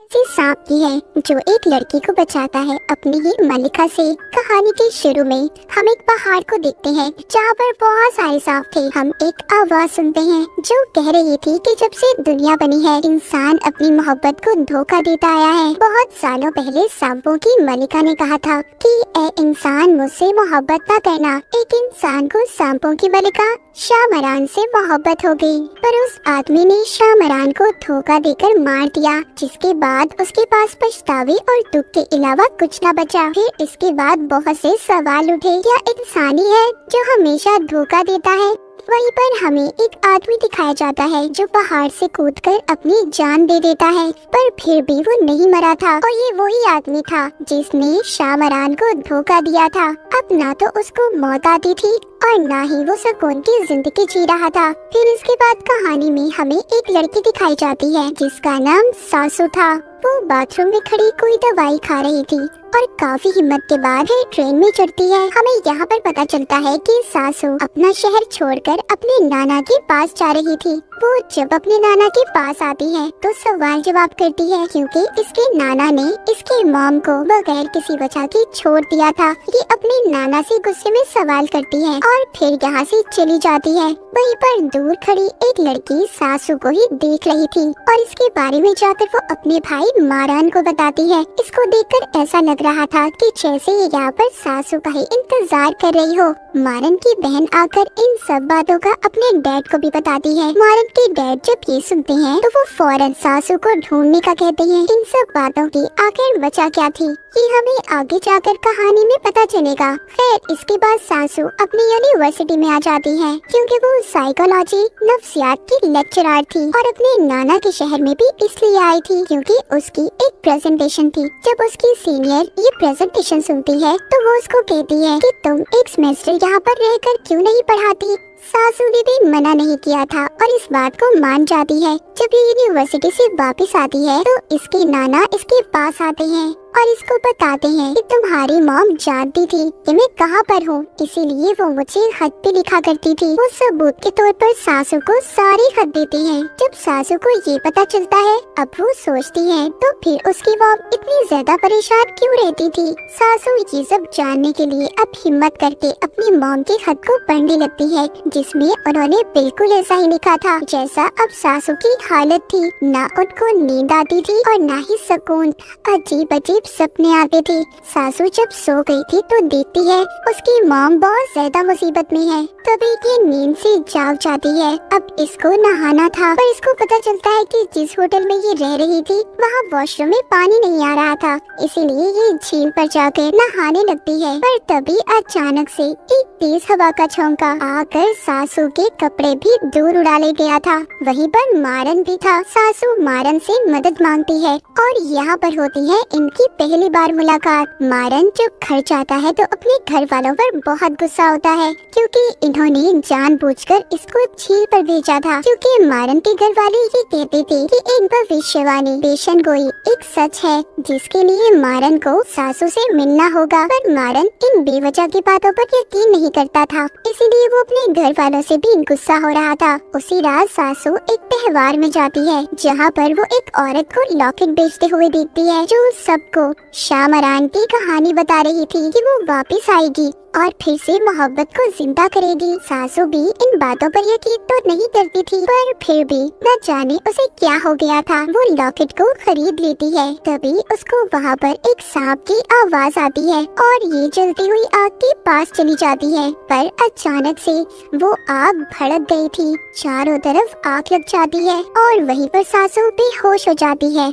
ऐसी सांप की है जो एक लड़की को बचाता है अपनी ही मलिका से। कहानी के शुरू में हम एक पहाड़ को देखते हैं जहाँ पर बहुत सारे सांप थे। हम एक आवाज सुनते हैं जो कह रही थी कि जब से दुनिया बनी है इंसान अपनी मोहब्बत को धोखा देता आया है। बहुत सालों पहले सांपों की मलिका ने कहा था कि ए इंसान मुझसे मोहब्बत न करना। एक इंसान को सांपों की मलिका शाहमरान से मोहब्बत हो गई, पर उस आदमी ने शाहमरान को धोखा देकर मार दिया, जिसके बाद उसके पास पछतावे और दुख के अलावा कुछ न बचा। फिर इसके बाद बहुत से सवाल उठे, क्या इंसान ही है जो हमेशा धोखा देता है? वहीं पर हमें एक आदमी दिखाया जाता है जो पहाड़ से कूदकर अपनी जान दे देता है, पर फिर भी वो नहीं मरा था। और ये वही आदमी था जिसने शाहमरान को धोखा दिया था। अब ना तो उसको मौत आती थी और ना ही वो सुकून की जिंदगी जी रहा था। फिर इसके बाद कहानी में हमें एक लड़की दिखाई जाती है जिसका नाम सासू था। वो बाथरूम में खड़ी कोई दवाई खा रही थी और काफी हिम्मत के बाद फिर ट्रेन में चढ़ती है। हमें यहाँ पर पता चलता है कि सासू अपना शहर छोड़कर अपने नाना के पास जा रही थी। वो जब अपने नाना के पास आती है तो सवाल जवाब करती है, क्योंकि इसके नाना ने इसके मॉम को बगैर किसी वजह के छोड़ दिया था। ये अपने नाना से गुस्से में सवाल करती है और फिर यहाँ से चली जाती है। वहीं पर दूर खड़ी एक लड़की सासू को ही देख रही थी और इसके बारे में जाकर वो अपने भाई मारान को बताती है। इसको देखकर ऐसा लग रहा था कि जैसे ये यहाँ पर सासू का ही इंतजार कर रही हो। मारन की बहन आकर इन सब बातों का अपने डैड को भी बताती है। मारन के डैड जब ये सुनते हैं तो वो फौरन सासू को ढूंढने का कहते हैं। इन सब बातों की आखिर वजह क्या थी ये हमें आगे जाकर कहानी में पता चलेगा। खैर इसके बाद सासू अपनी यूनिवर्सिटी में आ जाती है, क्योंकि वो साइकोलॉजी नफ्सियात की लेक्चरर थी और अपने नाना के शहर में भी इसलिए आई थी क्योंकि उसकी एक प्रेजेंटेशन थी। जब उसकी सीनियर ये प्रेजेंटेशन सुनती है तो वो उसको कहती है कि तुम एक सेमेस्टर यहाँ पर रहकर क्यों नहीं पढ़ाती। सासू ने भी मना नहीं किया था और इस बात को मान जाती है। जब ये यूनिवर्सिटी से वापस आती है तो इसके नाना इसके पास आते हैं और इसको बताते हैं कि तुम्हारी मॉम जानती थी कि मैं कहाँ पर हूँ, इसीलिए वो मुझे खत पे लिखा करती थी। वो सबूत के तौर पर सासू को सारे खत देते हैं। जब सासू को ये पता चलता है अब वो सोचती है तो फिर उसकी मॉम इतनी ज्यादा परेशान क्यों रहती थी। सासू ये सब जानने के लिए अब हिम्मत करके अपनी मॉम के खत को पढ़ने लगती है, जिसमें उन्होंने बिल्कुल ऐसा ही लिखा था जैसा अब सासू की हालत थी। ना उनको नींद आती थी और ना ही सुकून। अजीब अजीब सपने आते थे। सासू जब सो गई थी तो देखती है उसकी मॉम बहुत ज्यादा मुसीबत में है। तभी ये नींद से जाग जाती है। अब इसको नहाना था, पर इसको पता चलता है कि जिस होटल में ये रह रही थी वहाँ वॉशरूम में पानी नहीं आ रहा था, इसीलिए ये झील पर जाकर नहाने लगती है। पर तभी अचानक से एक तेज हवा का झोंका आकर सासू के कपड़े भी दूर उड़ा ले गया था। वहीं पर मारन भी था। सासू मारन से मदद मांगती है और यहाँ पर होती है इनकी पहली बार मुलाकात। मारन जब घर जाता है तो अपने घर वालों पर बहुत गुस्सा होता है, क्योंकि इन्होंने जानबूझकर इसको झील पर भेजा था। क्योंकि मारन के घर वाले ये कहते थे कि एक भविष्यवाणी पेशन गोई एक सच है जिसके लिए मारन को सासू से मिलना होगा। पर मारन इन बेवजह की बातों पर यकीन नहीं करता था, इसीलिए वो अपने घर वालों से भी गुस्सा हो रहा था। उसी रात सासू एक त्योहार में जाती है जहाँ पर वो एक औरत को लॉकेट बेचते हुए देखती है, जो सबको शाहमरान की कहानी बता रही थी कि वो वापस आएगी और फिर से मोहब्बत को जिंदा करेगी। सासू भी इन बातों पर यकीन तो नहीं करती थी, पर फिर भी न जाने उसे क्या हो गया था। वो लॉकेट को खरीद लेती है। तभी उसको वहाँ पर एक सांप की आवाज आती है और ये जलती हुई आग के पास चली जाती है। पर अचानक से वो आग भड़क गई थी, चारों तरफ आग लग जाती है और वहीं पर सासू बेहोश हो जाती है।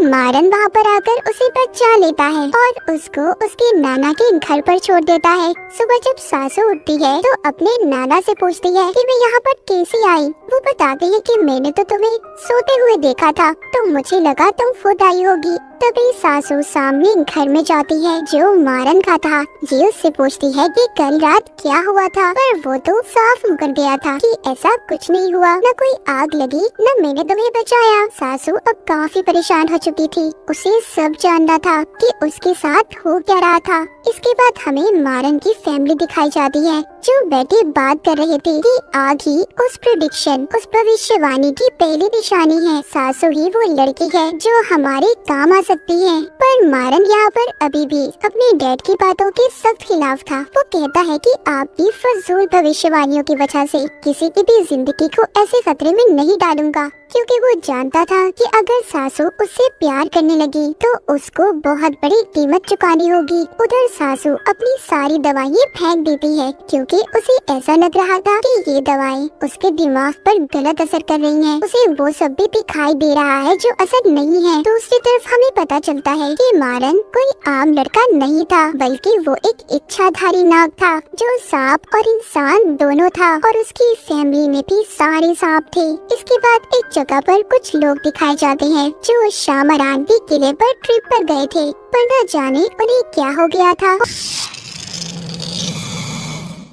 मारन वहाँ पर आकर उसे बचा लेता है और उसको उसके नाना के घर पर छोड़ देता है। सुबह जब सासू उठती है तो अपने नाना से पूछती है कि मैं यहाँ पर कैसे आई। वो बताते हैं कि मैंने तो तुम्हें सोते हुए देखा था तो मुझे लगा तुम खुद आई होगी। तभी सासू सामने घर में जाती है जो मारन का था। ये उससे पूछती है कि कल रात क्या हुआ था, पर वो तो साफ मुकर गया था कि ऐसा कुछ नहीं हुआ, न कोई आग लगी न मैंने तुम्हें बचाया। सासू अब काफी परेशान हो चुकी थी। उसे सब जानना था कि उसके साथ हो क्या रहा था। इसके बाद हमें मारन की फैमिली दिखाई जाती है जो बैठे बात कर रहे थे कि आग ही उस प्रेडिक्शन, उस भविष्यवाणी की पहली निशानी है। सासू ही वो लड़की है जो हमारे काम आ सकती है। पर मारन यहाँ पर अभी भी अपने डैड की बातों के सख्त खिलाफ था। वो कहता है कि आपकी फजूल भविष्यवाणियों की वजह से किसी की भी जिंदगी को ऐसे खतरे में नहीं डालूंगा, क्योंकि वो जानता था कि अगर सासू उससे प्यार करने लगी तो उसको बहुत बड़ी कीमत चुकानी होगी। उधर सासू अपनी सारी दवाइयाँ फेंक देती है क्योंकि उसे ऐसा लग रहा था कि ये दवाएं उसके दिमाग पर गलत असर कर रही हैं। उसे वो सब भी दिखाई दे रहा है जो असर नहीं है। दूसरी तरफ हमें पता चलता है कि मारन कोई आम लड़का नहीं था, बल्कि वो एक इच्छाधारी नाग था जो सांप और इंसान दोनों था, और उसकी फैमिली में भी सारे सांप थे। इसके बाद एक जगह पर कुछ लोग दिखाए जाते हैं जो शामरान के किले पर ट्रिप पर गए थे, पर न जाने उन्हें क्या हो गया था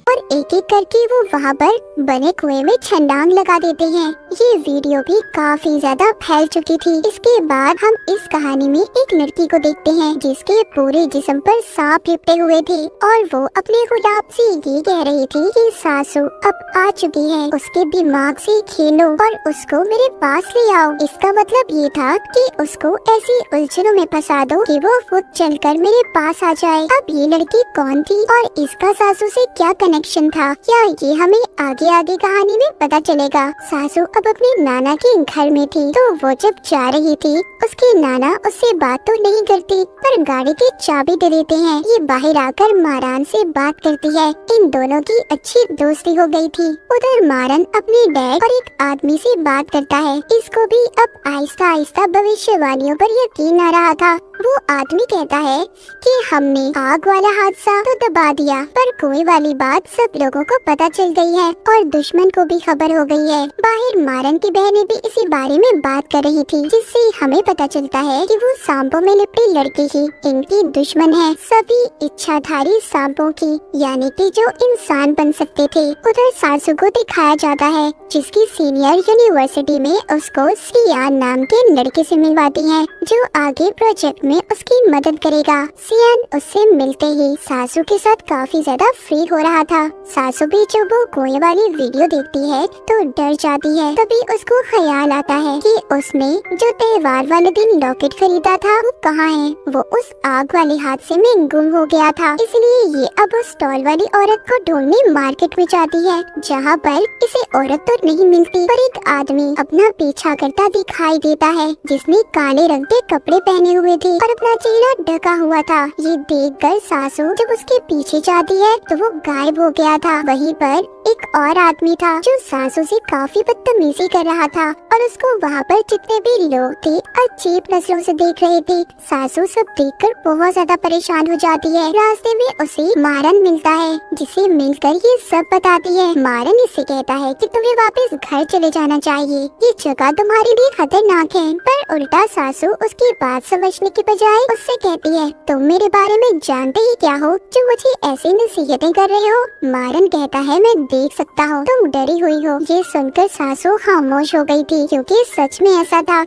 और एक एक करके वो वहाँ पर बने कुएं में छलांग लगा देते हैं। ये वीडियो भी काफी ज्यादा फैल चुकी थी। इसके बाद हम इस कहानी में एक लड़की को देखते हैं जिसके पूरे जिस्म पर सांप लिपटे हुए थे और वो अपने गुलाब से ये कह रही थी कि सासू अब आ चुकी है, उसके दिमाग से खेलो और उसको मेरे पास ले आओ। इसका मतलब ये था कि उसको ऐसी उलझनों में फंसा दो कि वो खुद चलकर मेरे पास आ जाए। अब ये लड़की कौन थी और इसका सासू से क्या कनेक्शन था, क्या ये हमें आगे आगे कहानी में पता चलेगा। सासू अब अपने नाना के घर में थी, तो वो जब जा रही थी उसके नाना उससे बात तो नहीं करती पर गाड़ी की चाबी दे देते हैं। ये बाहर आकर मारन से बात करती है। इन दोनों की अच्छी दोस्ती हो गई थी। उधर मारन अपने डैड और एक आदमी से बात करता है। इसको भी अब आहिस्ता आहिस्ता भविष्यवाणियों पर यकीन आ रहा था। वो आदमी कहता है कि हमने आग वाला हादसा तो दबा दिया, पर कुएं वाली बात सब लोगों को पता चल गई है और दुश्मन को भी खबर हो गई है। बाहर मारन की बहनें भी इसी बारे में बात कर रही थी, जिससे हमें पता चलता है कि वो सांपों में लिपटी लड़की ही इनकी दुश्मन है, सभी इच्छाधारी सांपों की, यानी कि जो इंसान बन सकते थे। उधर सासू को दिखाया जाता है जिसकी सीनियर यूनिवर्सिटी में उसको सियान नाम के लड़के से मिलवाती है जो आगे प्रोजेक्ट में उसकी मदद करेगा। सियान उससे मिलते ही सासू के साथ काफी ज्यादा फ्री हो रहा था। सासू भी जब वो कुएं वाली वीडियो देखती है तो डर जाती है। तभी उसको ख्याल आता है कि उसने जो त्योहार वाले दिन लॉकेट खरीदा था वो कहाँ है। वो उस आग वाले हादसे में गुम हो गया था, इसलिए ये अब उस स्टॉल वाली औरत को ढूंढने मार्केट में जाती है, जहाँ पर इसे औरत तो नहीं मिलती पर एक आदमी अपना पीछा करता दिखाई देता है जिसने काले रंग के कपड़े पहने हुए थे और अपना चेहरा ढका हुआ था। ये देखकर सासू जब उसके पीछे जाती है तो वो गायब हो गया था। वहीं पर एक और आदमी था जो सासू से काफी बदतमीजी कर रहा था और उसको वहाँ पर जितने भी लोग थे अजीब नजरों से देख रहे थे। सासू सब देखकर बहुत ज्यादा परेशान हो जाती है। रास्ते में उसे मारन मिलता है जिसे मिलकर ये सब बताती है। मारन इससे कहता है कि तुम्हें वापस घर चले जाना चाहिए, ये जगह तुम्हारे लिए खतरनाक है। पर उल्टा सासू उसकी बात समझने की बजाय उससे कहती है तुम मेरे बारे में जानते ही क्या हो जो मुझे ऐसी नसीहतें कर रहे हो। मारन कहता है मैं देख सकता हूँ तुम डरी हुई हो। ये सुनकर सासू खामोश हो गई थी क्योंकि सच में ऐसा था।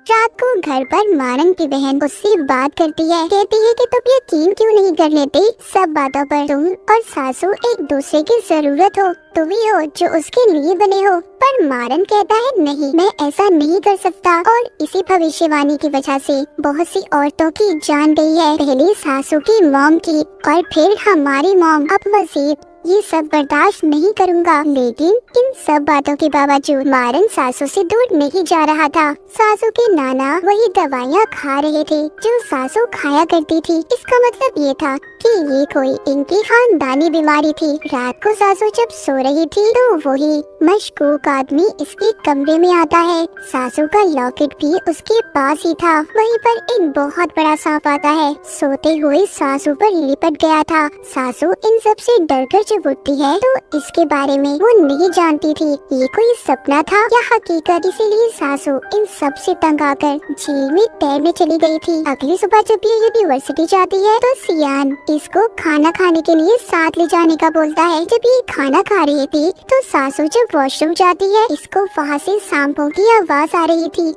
रात को घर पर मारन की बहन उससे बात करती है, कहती है कि तुम यकीन क्यों नहीं कर लेते सब बातों पर। तुम और सासू एक दूसरे की जरूरत हो, तुम ही हो जो उसके लिए बने हो। पर मारन कहता है नहीं, मैं ऐसा नहीं कर सकता और इसी भविष्यवाणी की वजह से बहुत सी औरतों की जान गई है, पहले सासू की मॉम की और फिर हमारी मॉम। अब मजीद ये सब बर्दाश्त नहीं करूँगा। लेकिन इन सब बातों के बावजूद मारन सासू से दूर नहीं जा रहा था। सासू के नाना वही दवाइयाँ खा रहे थे जो सासू खाया करती थी। इसका मतलब ये था कि ये कोई इनकी खानदानी बीमारी थी। रात को सासू जब सो रही थी तो वही मशकूक आदमी इसके कमरे में आता है। सासू का लॉकेट भी उसके पास ही था। वहीं पर एक बहुत बड़ा सांप आता है, सोते हुए सासू पर लिपट गया था। सासू इन सब से डरकर जब उठती है तो इसके बारे में वो नहीं जानती थी ये कोई सपना था या हकीकत। इसीलिए सासू इन सब से तंग आकर झील में तैरने चली गई थी। अगली सुबह जब ये यूनिवर्सिटी जाती है तो सियान इसको खाना खाने के लिए साथ ले जाने का बोलता है। जब ये खाना खा रही थी तो सासू जब वॉशरूम जाती है इसको वहाँ से सांपों की आवाज आ रही थी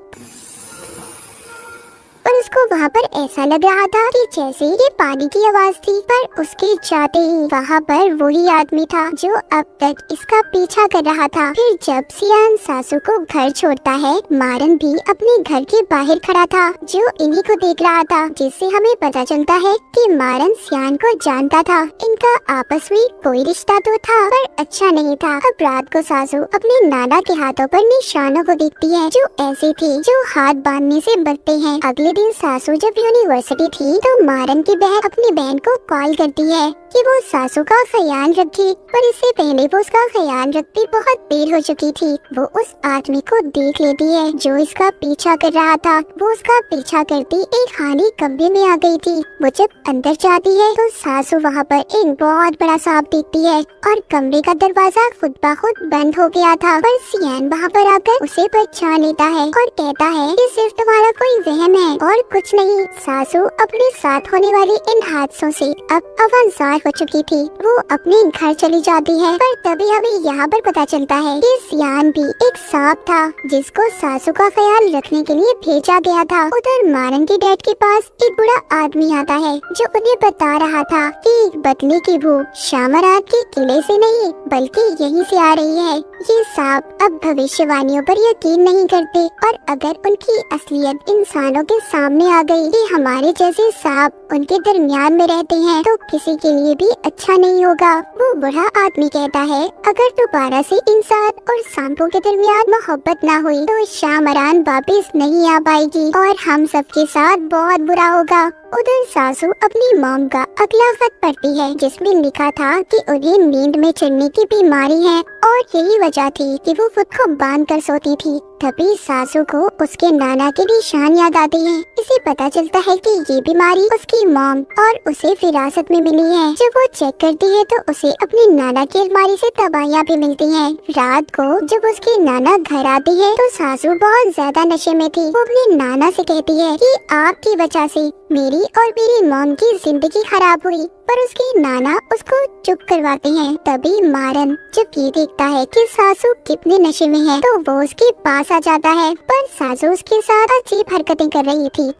और उसको वहाँ पर ऐसा लग रहा था कि जैसे ये पानी की आवाज थी। पर उसके जाते ही वहाँ पर वही आदमी था जो अब तक इसका पीछा कर रहा था। फिर जब सियान सासू को घर छोड़ता है, मारन भी अपने घर के बाहर खड़ा था जो इन्हीं को देख रहा था, जिससे हमें पता चलता है कि मारन सियान को जानता था। इनका आपस में कोई रिश्ता तो था पर अच्छा नहीं था। अब रात को सासू अपने नाना के हाथों पर निशानों को देखती है जो ऐसे थे जो हाथ बांधने से बचते हैं। अगले दिन सासू जब यूनिवर्सिटी थी तो मारन की बहन अपनी बहन को कॉल करती है कि वो सासू का ख्याल रखे, पर इससे पहले वो उसका ख्याल रखती बहुत देर हो चुकी थी। वो उस आदमी को देख लेती है जो इसका पीछा कर रहा था। वो उसका पीछा करती एक खाली कमरे में आ गई थी। वो जब अंदर जाती है तो सासू वहाँ पर एक बहुत बड़ा सांप देखती है और कमरे का दरवाजा खुद ब खुद बंद हो गया था। पर सियान वहाँ पर आकर उसे पहचान लेता है और कहता है कि सिर्फ तुम्हारा कोई वहम है और कुछ नहीं। सासू अपने साथ होने वाले इन हादसों से अब अवंजार हो चुकी थी। वो अपने घर चली जाती है, पर तभी हमें यहाँ पर पता चलता है कि सियान भी एक सांप था जिसको सासू का ख्याल रखने के लिए भेजा गया था। उधर मारन के डैड के पास एक बूढ़ा आदमी आता है जो उन्हें बता रहा था कि बदले की भू शामरात के किले से नहीं बल्कि यहीं से आ रही है। ये सांप अब भविष्यवाणियों पर यकीन नहीं करते और अगर उनकी असलियत इंसानों के सामने आ गई कि हमारे जैसे सांप उनके दरमियान में रहते हैं तो किसी के लिए भी अच्छा नहीं होगा। वो बूढ़ा आदमी कहता है अगर दोबारा से इंसान और सांपों के दरमियान मोहब्बत ना हुई तो शामरान वापस नहीं आ पाएगी और हम सबके साथ बहुत बुरा होगा। उधर सासू अपनी मॉम का अगला खत पढ़ती है जिसमें लिखा था कि उन्हें नींद में चढ़ने की बीमारी है और यही वजह थी कि वो खुद को बांध कर सोती थी। तभी सासू को उसके नाना के निशान याद आते हैं। इसे पता चलता है कि ये बीमारी उसकी मॉम और उसे विरासत में मिली है। जब वो चेक करती है तो उसे अपनी नाना की अलमारी से दवाइयाँ भी मिलती हैं। रात को जब उसकी नाना घर आती है तो सासू बहुत ज्यादा नशे में थी। वो अपने नाना से कहती है कि आपकी वजह से मेरी और मेरी मॉम की जिंदगी खराब हुई, पर उसके नाना उसको चुप करवाते हैं। तभी मारन जब ये देखता है कि सासू कितने नशे में है तो वो उसके पास आ जाता है, पर सासू उसके साथ अजीब हरकतें कर रही थी।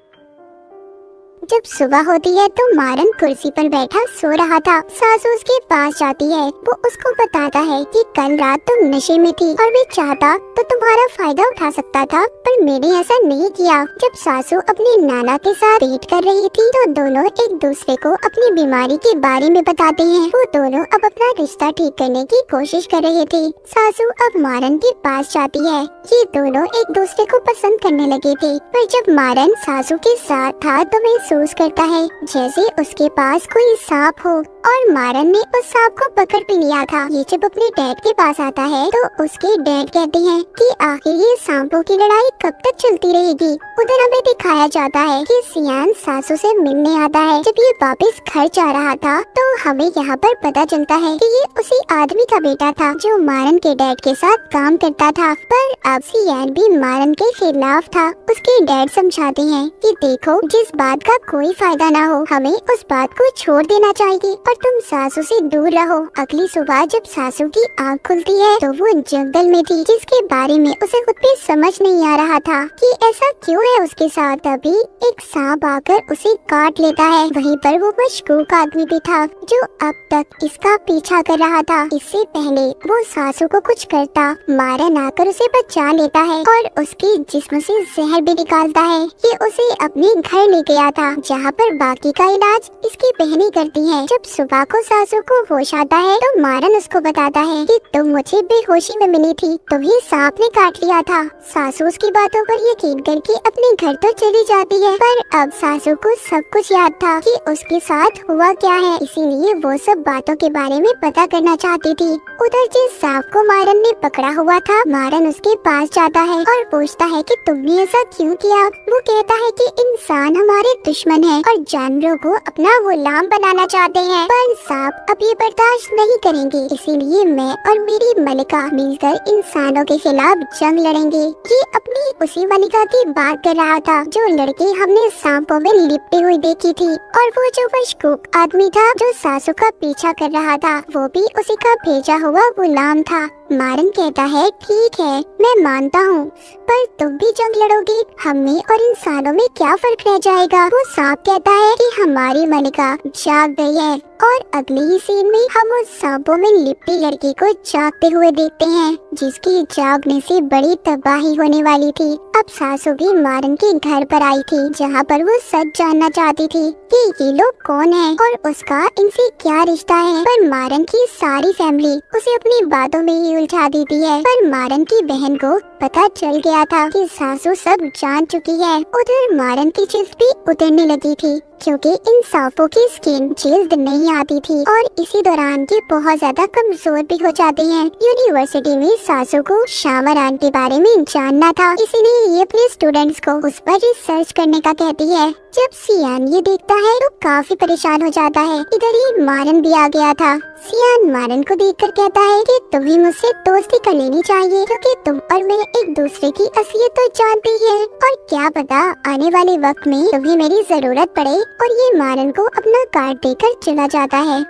जब सुबह होती है तो मारन कुर्सी पर बैठा सो रहा था। सासू उसके पास जाती है। वो उसको बताता है कि कल रात तुम नशे में थी और मैं चाहता तो तुम्हारा फायदा उठा सकता था, पर मैंने ऐसा नहीं किया। जब सासू अपने नाना के साथ डेट कर रही थी तो दोनों एक दूसरे को अपनी बीमारी के बारे में बताते हैं। वो दोनों अब अपना रिश्ता ठीक करने की कोशिश कर रहे थे। सासू अब मारन के पास जाती है। ये दोनों एक दूसरे को पसंद करने लगे थे, पर जब मारन सासू के साथ था तो महसूस करता है जैसे उसके पास कोई सांप हो और मारन ने उस सांप को पकड़ भी लिया था। ये जब अपने डैड के पास आता है तो उसके डैड कहते हैं कि आखिर ये सांपों की लड़ाई कब तक चलती रहेगी। उधर हमें दिखाया जाता है कि सियान सासू से मिलने आता है। जब ये वापस घर जा रहा था तो हमें यहाँ पर पता चलता है कि ये उसी आदमी का बेटा था जो मारन के डैड के साथ काम करता था, पर अब सियान भी मारन के खिलाफ था। उसके डैड समझाते हैं कि देखो, जिस बात का कोई फायदा ना हो हमें उस बात को छोड़ देना चाहिए और तुम सासू से दूर रहो। अगली सुबह जब सासू की आँख खुलती है तो वो जंगल में थी, जिसके बारे में उसे खुद भी समझ नहीं आ रहा था कि ऐसा क्यों है उसके साथ। तभी एक सांप आकर उसे काट लेता है। वहीं पर वो मशकूक आदमी भी था जो अब तक इसका पीछा कर रहा था। इससे पहले वो सासू को कुछ करता, मारन आकर उसे बचा लेता है और उसके जिस्म से जहर भी निकालता है। ये उसे अपने घर ले गया था जहाँ पर बाकी का इलाज इसकी बहनें करती हैं। जब सुबह को सासू को होश आता है तो मारन उसको बताता है कि तुम मुझे बेहोशी में मिली थी, तुम्हें सांप ने काट लिया था। सासू उसकी बातों पर यकीन करके अपने घर तो चली जाती है, पर अब सासू को सब कुछ याद था कि उसके साथ हुआ क्या है, इसीलिए वो सब बातों के बारे में पता करना चाहती थी। उधर जिस सांप को मारन ने पकड़ा हुआ था, मारन उसके पास जाता है और पूछता है कि तुमने ऐसा क्यों किया। वो कहता है कि इंसान हमारे दुश्मन है और जानवरों को अपना गुलाम बनाना चाहते हैं। पर सांप अब ये बर्दाश्त नहीं करेंगे, इसीलिए मैं और मेरी मलिका मिलकर इंसानों के खिलाफ जंग लड़ेंगे। ये अपनी उसी मलिका की बात कर रहा था जो लड़के हमने सांपों में लिपटे हुए देखी थी, और वो जो मशकूक आदमी था जो सासू का पीछा कर रहा था वो भी उसी का भेजा हुआ गुलाम था। मारन कहता है ठीक है मैं मानता हूँ, पर तुम भी जंग लड़ोगे, हम में और इंसानों में क्या फर्क रह जाएगा। वो सांप कहता है कि हमारी मलिका जाग गई है, और अगली ही सीन में हम उस सांपों में लिपटी लड़की को जागते हुए देखते हैं जिसकी जागने से बड़ी तबाही होने वाली थी। अब सासू भी मारन के घर पर आई थी जहाँ पर वो सच जानना चाहती थी कि ये लोग कौन है और उसका इनसे क्या रिश्ता है, पर मारन की सारी फैमिली उसे अपनी बातों में ही उलझा देती है। पर मारन की बहन को पता चल गया था कि सासू सब जान चुकी है। उधर मारन की चिल्त भी उतरने लगी थी क्योंकि इन सांपों की स्किन जल्द नहीं आती थी, और इसी दौरान ये बहुत ज्यादा कमजोर भी हो जाते हैं। यूनिवर्सिटी में सासू को शामरान के बारे में जानना था, इसलिए ये अपने स्टूडेंट्स को उस पर रिसर्च करने का कहती है। जब सियान ये देखता है तो काफी परेशान हो जाता है। इधर ही मारन भी आ गया था। सियान मारन को देखकर कहता है कि तुम्हें मुझसे दोस्ती कर लेनी चाहिए क्योंकि तुम और मैं एक दूसरे की असलियत तो जानते ही हैं, और क्या पता आने वाले वक्त में तुम्हें मेरी जरूरत पड़े। और ये मारन को अपना कार्ड देकर चला जाता है।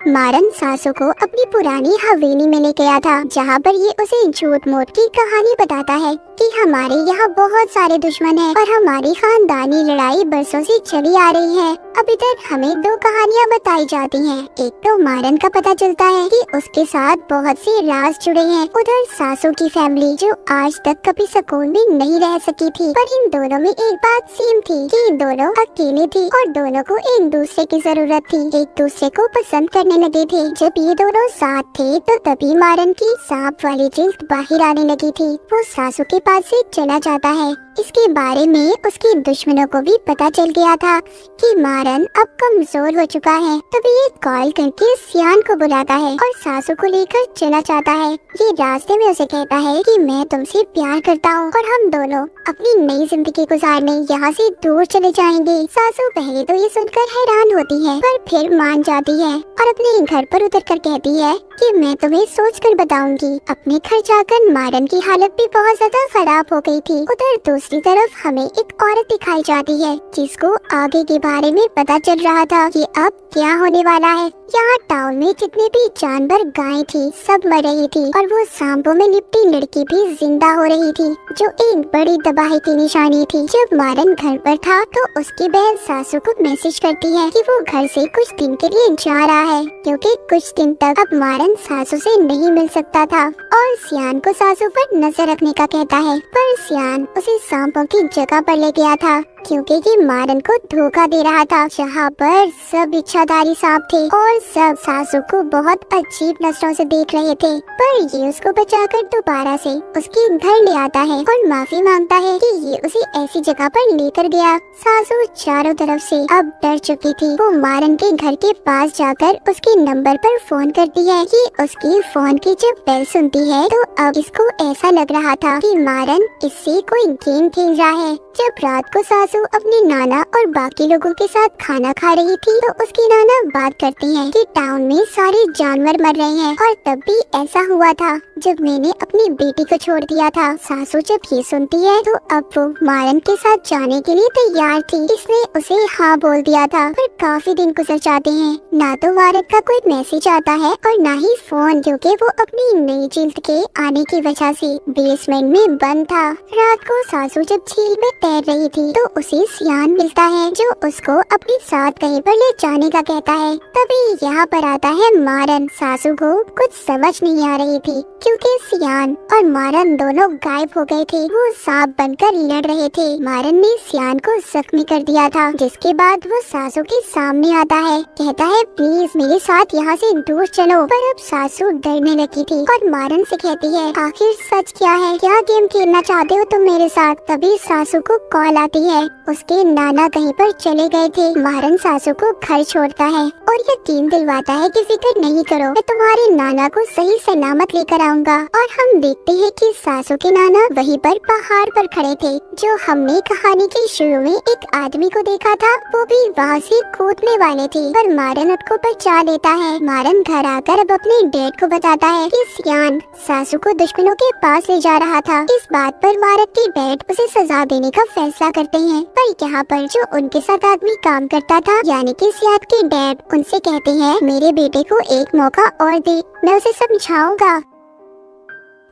मारन सासू को अपनी पुरानी हवेली में ले गया था जहाँ पर ये उसे झूठ मूठ की कहानी बताता है कि हमारे यहाँ बहुत सारे दुश्मन हैं और हमारी खानदानी लड़ाई बरसों से चली आ रही है। अब इधर हमें दो कहानियाँ बताई जाती हैं। एक तो मारन का पता चलता है कि उसके साथ बहुत से राज जुड़े हैं। उधर सासू की फैमिली जो आज तक कभी सुकून में नहीं रह सकी थी, पर इन दोनों में एक बात सेम थी कि इन दोनों अकेले थे और दोनों को एक दूसरे की जरूरत थी, एक दूसरे को पसंद करने लगे थे। जब ये दोनों साथ थे तो तभी मारन की सांप वाली जिल्द बाहर आने लगी थी। वो सासू के पास से चला जाता है। इसके बारे में उसके दुश्मनों को भी पता चल गया था कि मारन अब कमजोर हो चुका है। तभी ये कॉल करके सियान को बुलाता है और सासू को लेकर चला जाता है। ये रास्ते में उसे कहता है कि मैं तुमसे प्यार करता हूँ और हम दोनों अपनी नई जिंदगी गुजारने यहाँ से दूर चले जाएंगे। सासू पहले तो ये सुनकर हैरान होती है पर फिर मान जाती है और अपने घर पर उतर कर कहती है कि मैं तुम्हें सोच कर बताऊंगी। अपने घर जाकर मारन की हालत भी बहुत ज्यादा खराब हो गई थी। उधर दूसरी तरफ हमें एक औरत दिखाई जाती है जिसको आगे के बारे में पता चल रहा था कि अब क्या होने वाला है। यहाँ टाउन में जितने भी जानवर गायें थी सब मर रही थी और वो सांपों में लिपटी लड़की भी जिंदा हो रही थी जो एक बड़ी तबाही की निशानी थी। जब मारन घर पर था तो उसकी बहन सासू को मैसेज करती है कि वो घर से कुछ दिन के लिए जा रहा है क्योंकि कुछ दिन तक अब मारन सासू से नहीं मिल सकता था, और सियान को सासू पर नजर रखने का कहता है। पर सियान उसे सांपों की जगह पर ले गया था क्योंकि ये मारन को धोखा दे रहा था जहाँ पर सब इच्छाधारी सांप थे और सब सासू को बहुत अजीब नजरों से देख रहे थे। पर ये उसको बचाकर दोबारा से उसके घर ले आता है और माफी मांगता है कि ये उसे ऐसी जगह पर लेकर गया। सासू चारों तरफ से अब डर चुकी थी। वो मारन के घर के पास जाकर उसके नंबर पर फोन करती है कि उसकी फोन की जब बेल सुनती है तो अब इसको ऐसा लग रहा था कि मारन इससे कोई गेम खेल रहा है। जब रात को सासू अपने नाना और बाकी लोगों के साथ खाना खा रही थी तो उसकी नाना बात करती है कि टाउन में सारे जानवर मर रहे हैं और तब भी ऐसा हुआ था जब मैंने अपनी बेटी को छोड़ दिया था। सासू जब ये सुनती है तो अब वो मारन के साथ जाने के लिए तैयार थी। इसने उसे हाँ बोल दिया था। पर काफी दिन गुजर जाते हैं, ना तो मारन का कोई मैसेज आता है और ना ही फोन, क्योंकि वो अपनी नई जिल्द के आने की वजह से बेसमेंट में बंद था। रात को सासू जब झील में तैर रही थी तो उसे सियान मिलता है जो उसको अपने साथ कहीं पर ले जाने का कहता है। तभी यहाँ पर आता है मारन। सासू को कुछ समझ नहीं आ रही थी क्योंकि सियान और मारन दोनों गायब हो गए थे। वो सांप बनकर लड़ रहे थे। मारन ने सियान को जख्मी कर दिया था, जिसके बाद वो सासू के सामने आता है, कहता है प्लीज मेरे साथ यहाँ से दूर चलो। पर अब सासू डरने लगी थी और मारन से कहती है आखिर सच क्या है, क्या गेम खेलना चाहते हो तुम मेरे साथ। तभी सासू को कॉल आती है उसके नाना कहीं पर चले गए थे। मारन सासू को घर छोड़ता है और यकीन दिलवाता है कि फिक्र नहीं करो, मैं तुम्हारे नाना को सही सलामत लेकर आऊंगा। और हम देखते हैं कि सासू के नाना वहीं पर पहाड़ पर खड़े थे, जो हमने कहानी के शुरू में एक आदमी को देखा था। वो भी वहाँ से कूदने वाले थे, पर मारन उसको बचा लेता है। मारन घर आकर अब अपने डैड को बताता है कि सियान सासू को दुश्मनों के पास ले जा रहा था। इस बात पर मारन के डैड उसे सजा देने का फैसला करते हैं, पर यहाँ पर जो उनके साथ आदमी काम करता था यानी कि सियाद के डैड उनसे कहते हैं, मेरे बेटे को एक मौका और दे, मैं उसे समझाऊंगा।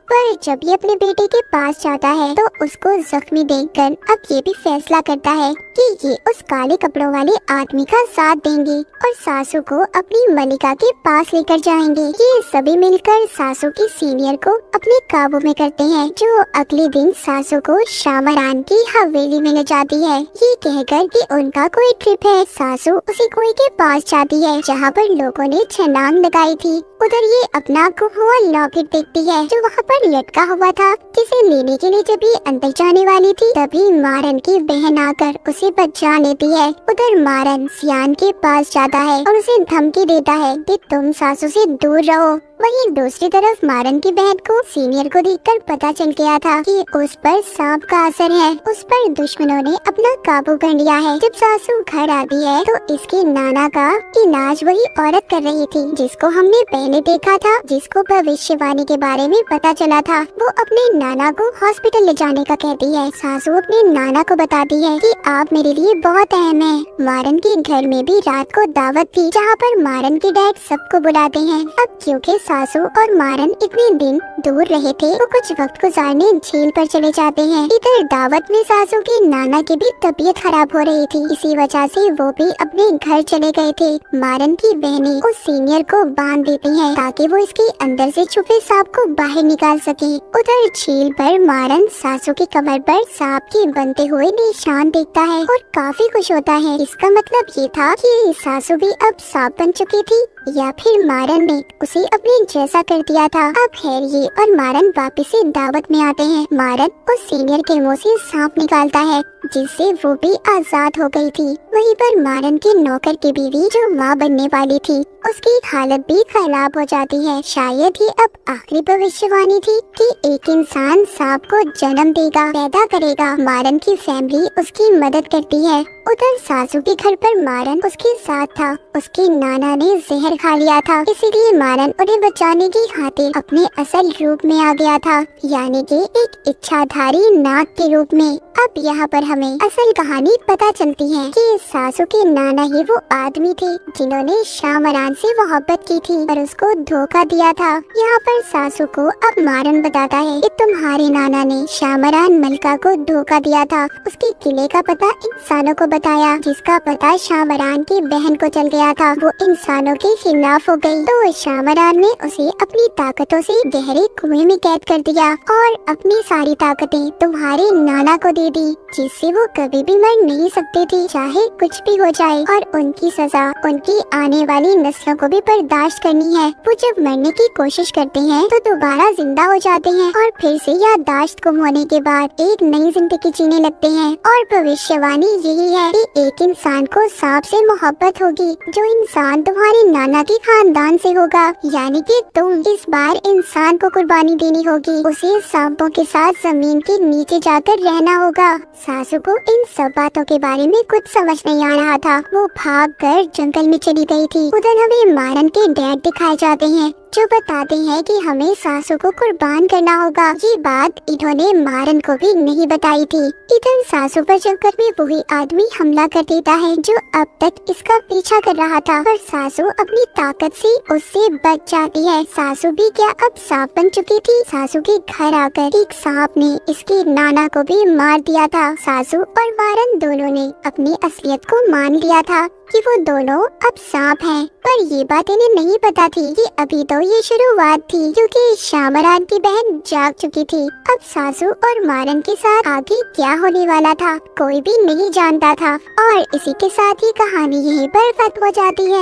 पर जब ये अपने बेटे के पास जाता है तो उसको जख्मी देखकर अब ये भी फैसला करता है कि ये उस काले कपड़ों वाले आदमी का साथ देंगे और सासू को अपनी मलिका के पास लेकर जाएंगे। ये सभी मिलकर सासू की सीनियर को अपने काबू में करते हैं, जो अगले दिन सासू को शामरान की हवेली में ले जाती है, ये कहकर कि उनका कोई ट्रिप है। सासू उसी कुएं के पास जाती है जहाँ पर लोगों ने छलांग लगाई थी। उधर ये अपना हुआ लॉकेट देखती है जो वहाँ पर लटका हुआ था, जिसे लेने के लिए जब ये अंदर जाने वाली थी तभी मारन की बहन आकर उसे बचा लेती है। उधर मारन सियान के पास जाता है और उसे धमकी देता है कि तुम सासू से दूर रहो। वहीं दूसरी तरफ मारन की बहन को सीनियर को देखकर पता चल गया था कि उस पर सांप का असर है। उस पर दुश्मनों ने अपना काबू कर लिया है। जब सासू घर आती है तो इसके नाना का इलाज वही औरत कर रही थी जिसको हमने पहले देखा था, जिसको भविष्यवाणी के बारे में पता चला था। वो अपने नाना को हॉस्पिटल ले जाने का कहती है। सासू अपने नाना को बताती है कि आप मेरे लिए बहुत अहम है। मारन के घर में भी रात को दावत थी जहाँ पर मारन के डैड सबको बुलाते हैं। अब क्योंकि सासू और मारन इतने दिन दूर रहे थे, वो कुछ वक्त गुजारने झील पर चले जाते हैं। इधर दावत में सासू के नाना की भी तबीयत खराब हो रही थी, इसी वजह से वो भी अपने घर चले गए थे। मारन की बहनें उस सीनियर को बांध देती हैं ताकि वो इसके अंदर से छुपे सांप को बाहर निकाल सके। उधर झील पर मारन सासू की कमर पर सांप के बनते हुए निशान देखता है और काफी खुश होता है। इसका मतलब ये था कि सासू भी अब सांप बन चुकी थी या फिर मारन ने उसे अपने जैसा कर दिया था। अब हैरी और मारन वापस से दावत में आते हैं। मारन उस सीनियर के मुंह से सांप निकालता है जिससे वो भी आजाद हो गई थी। वहीं पर मारन के नौकर की बीवी जो माँ बनने वाली थी उसकी हालत भी खराब हो जाती है। शायद ही अब आखिरी भविष्यवाणी थी कि एक इंसान सांप को जन्म देगा, पैदा करेगा। मारन की फैमिली उसकी मदद करती है। उधर सासू के घर पर मारन उसके साथ था। उसके नाना ने जहर खा लिया था, इसीलिए मारन उन्हें बचाने की खातिर अपने असल रूप में आ गया था, यानी कि एक इच्छाधारी नाग के रूप में। अब यहाँ पर हमें असल कहानी पता चलती है कि सासू के नाना ही वो आदमी थे जिन्होंने शामरान से मोहब्बत की थी और उसको धोखा दिया था। यहाँ पर सासू को अब मारन बताता है कि तुम्हारे नाना ने शामरान मलिका को धोखा दिया था। उसके किले का पता इंसानों को बताया, जिसका पता शामरान की बहन को चल गया था। वो इंसानों के खिलाफ हो गई, तो शामरान ने उसे अपनी ताकतों से गहरे कुएं में कैद कर दिया और अपनी सारी ताकतें तुम्हारे नाना को दे दी, जिससे वो कभी भी मर नहीं सकते थे, चाहे कुछ भी हो जाए। और उनकी सजा उनकी आने वाली नस्लों को भी बर्दाश्त करनी है। वो जब मरने की कोशिश करते हैं तो दोबारा जिंदा हो जाते हैं और फिर से याददाश्त गुम होने के बाद एक नई जिंदगी जीने लगते हैं। और भविष्यवाणी यही है कि एक इंसान को सांप से मोहब्बत होगी, जो इंसान तुम्हारे नाना के खानदान से होगा, यानी कि तुम। इस बार इंसान को कुर्बानी देनी होगी, उसे सांपों के साथ जमीन के नीचे जाकर रहना होगा। सासू को इन सब बातों के बारे में कुछ समझ नहीं आ रहा था। वो भागकर जंगल में चली गई थी। उधर हमें मारन के डैड दिखाए जाते हैं जो बताते हैं कि हमें सासू को कुर्बान करना होगा। ये बात इन्होंने मारन को भी नहीं बताई थी। इधर सासू पर जंगल में वही आदमी हमला कर देता है जो अब तक इसका पीछा कर रहा था, पर सासू अपनी ताकत से उससे बच जाती है। सासू भी क्या अब सांप बन चुकी थी। सासू के घर आकर एक सांप ने इसके नाना को भी मार दिया था। सासू और मारन दोनों ने अपनी असलियत को मान लिया था कि वो दोनों अब सांप हैं, पर ये बात इन्हें नहीं पता थी कि अभी तो ये शुरुआत थी, क्योंकि शामरान की बहन जाग चुकी थी। अब सासू और मारन के साथ आगे क्या होने वाला था कोई भी नहीं जानता था। और इसी के साथ ही कहानी यहीं पर खत्म हो जाती है।